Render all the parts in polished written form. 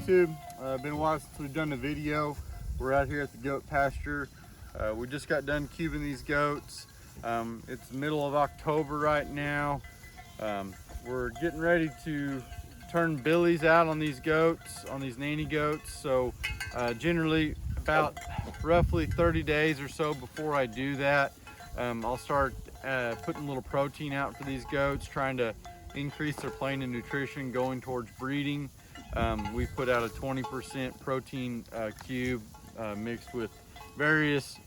YouTube. Been a while since we've done a video. We're out here at the goat pasture. We just got done cubing these goats. It's the middle of October right now. We're getting ready to turn billies out on these goats, on these nanny goats. So generally about roughly 30 days or so before I do that, I'll start putting a little protein out for these goats, trying to increase their plane and nutrition going towards breeding. We put out a 20% protein cube mixed with various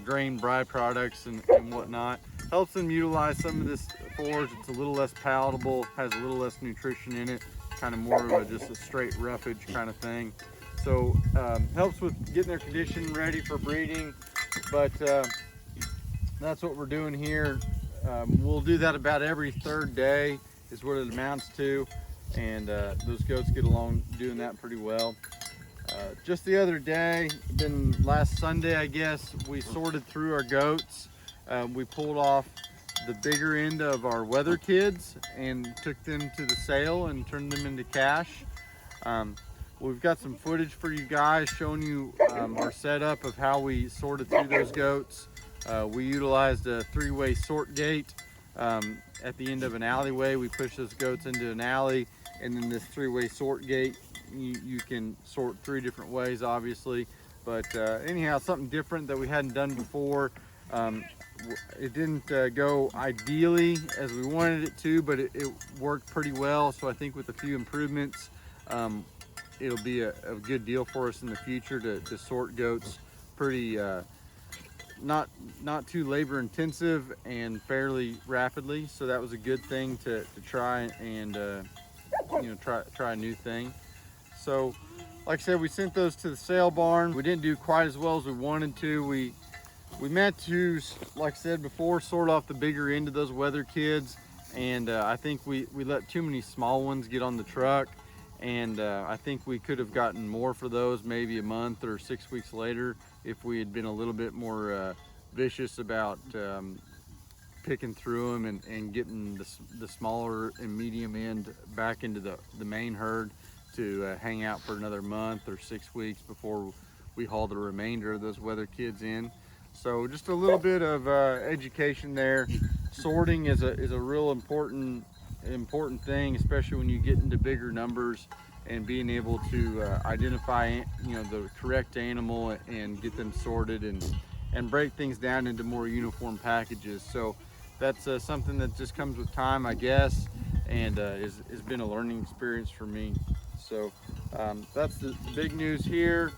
grain byproducts and whatnot. Helps them utilize some of this forage. It's a little less palatable, has a little less nutrition in it, kind of more of just a straight roughage kind of thing. So helps with getting their condition ready for breeding, but that's what we're doing here. We'll do that about every third day is what it amounts to, and those goats get along doing that pretty well. Just the other day, been last Sunday I guess, we sorted through our goats. We pulled off the bigger end of our wether kids and took them to the sale and turned them into cash. We've got some footage for you guys showing you our setup of how we sorted through those goats. We utilized a three-way sort gate. At the end of an alleyway, we push those goats into an alley, and then this three-way sort gate, you can sort three different ways obviously, but anyhow, something different that we hadn't done before. It didn't go ideally as we wanted it to, but it worked pretty well. So I think with a few improvements, it'll be a good deal for us in the future to sort goats pretty not too labor intensive and fairly rapidly. So that was a good thing to try and try a new thing. So like I said, we sent those to the sale barn. We didn't do quite as well as we wanted to. We meant to, like I said before, sort off the bigger end of those wether kids, and I think we let too many small ones get on the truck, and I think we could have gotten more for those maybe a month or 6 weeks later if we had been a little bit more vicious about picking through them and getting the smaller and medium end back into the main herd to hang out for another month or 6 weeks before we haul the remainder of those wether kids in. So just a little bit of education there. Sorting is a real important thing, especially when you get into bigger numbers, and being able to identify the correct animal and get them sorted and break things down into more uniform packages. So that's something that just comes with time, I guess, and has been a learning experience for me. So that's the big news here.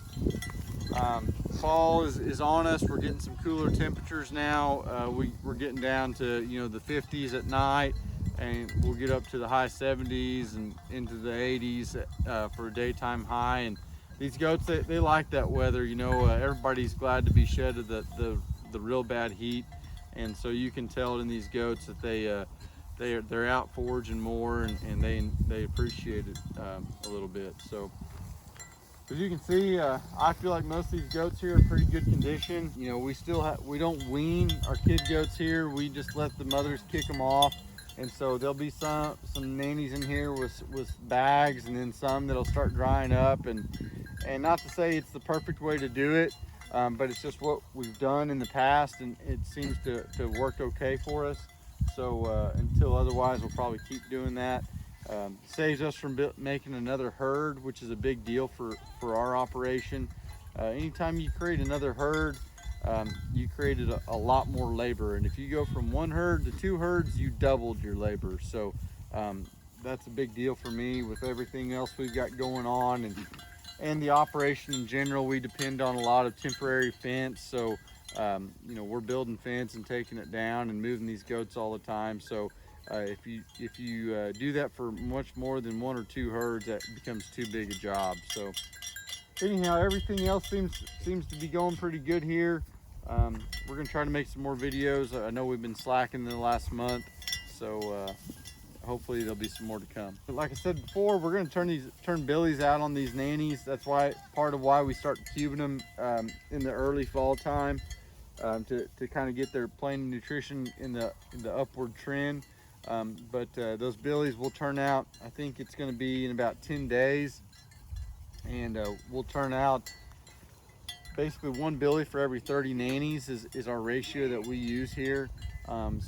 Fall is on us. We're getting some cooler temperatures now. We're getting down to the 50s at night, and we'll get up to the high 70s and into the 80s for a daytime high. And these goats, they like that weather. Everybody's glad to be shed of the real bad heat, and so you can tell in these goats that they're out foraging more, and they appreciate it a little bit. So as you can see, I feel like most of these goats here are in pretty good condition. We don't wean our kid goats here. We just let the mothers kick them off, and so there'll be some nannies in here with bags, and then some that'll start drying up. And not to say it's the perfect way to do it, but it's just what we've done in the past, and it seems to work okay for us. So until otherwise, we'll probably keep doing that. Saves us from making another herd, which is a big deal for our operation. Anytime you create another herd, you created a lot more labor, and if you go from one herd to two herds, you doubled your labor. So that's a big deal for me with everything else we've got going on, and the operation in general. We depend on a lot of temporary fence, so we're building fence and taking it down and moving these goats all the time. So if you do that for much more than one or two herds, that becomes too big a job. So anyhow, everything else seems to be going pretty good here. We're gonna try to make some more videos. I know we've been slacking in the last month, so hopefully there'll be some more to come. But like I said before, we're gonna turn billies out on these nannies. That's part of why we start cubing them in the early fall time, to kind of get their plane nutrition in the upward trend. But those billies will turn out, I think it's going to be in about 10 days. and we'll turn out basically 1 billy for every 30 nannies is our ratio that we use here.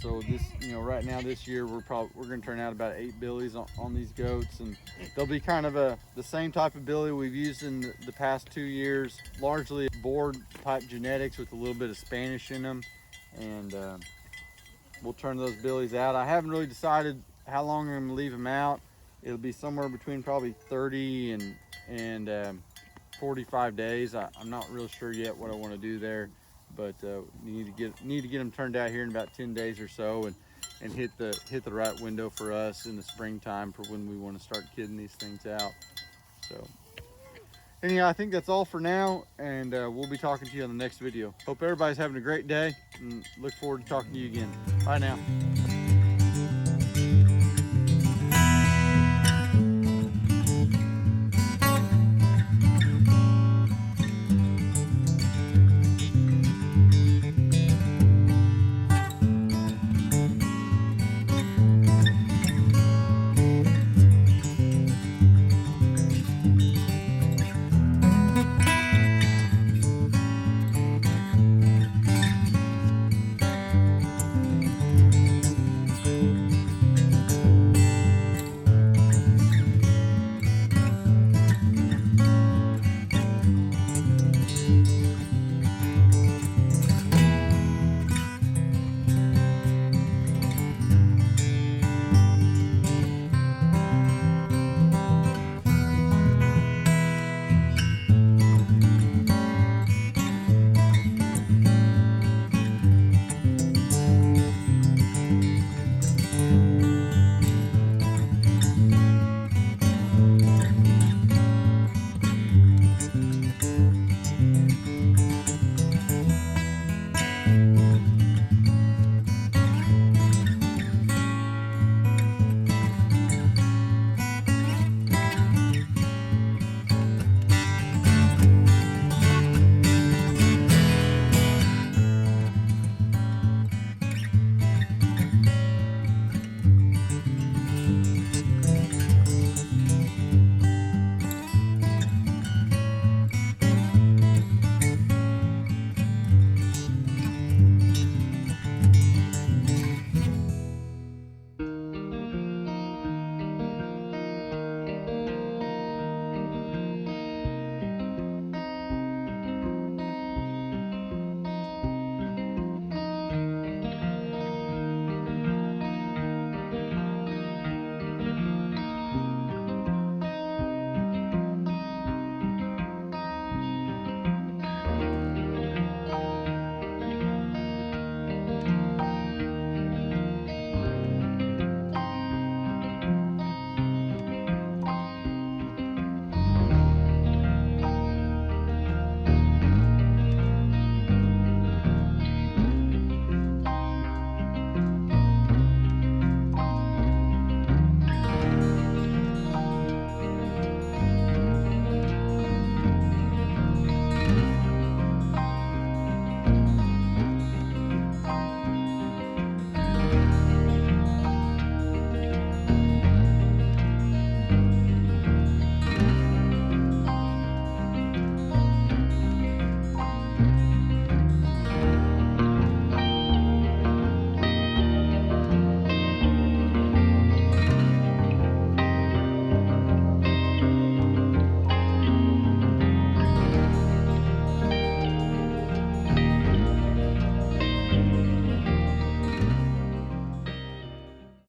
So this, right now this year we're going to turn out about 8 billies on these goats, and they'll be kind of the same type of billy we've used in the past 2 years, largely board type genetics with a little bit of Spanish in them, and we'll turn those billies out. I haven't really decided how long I'm going to leave them out. It'll be somewhere between probably 30 and 45 days. I'm not real sure yet what I want to do there, but need to get them turned out here in about 10 days or so, and hit the right window for us in the springtime for when we want to start kidding these things out. So anyhow, I think that's all for now, and we'll be talking to you on the next video. Hope everybody's having a great day, and look forward to talking to you again. Bye now.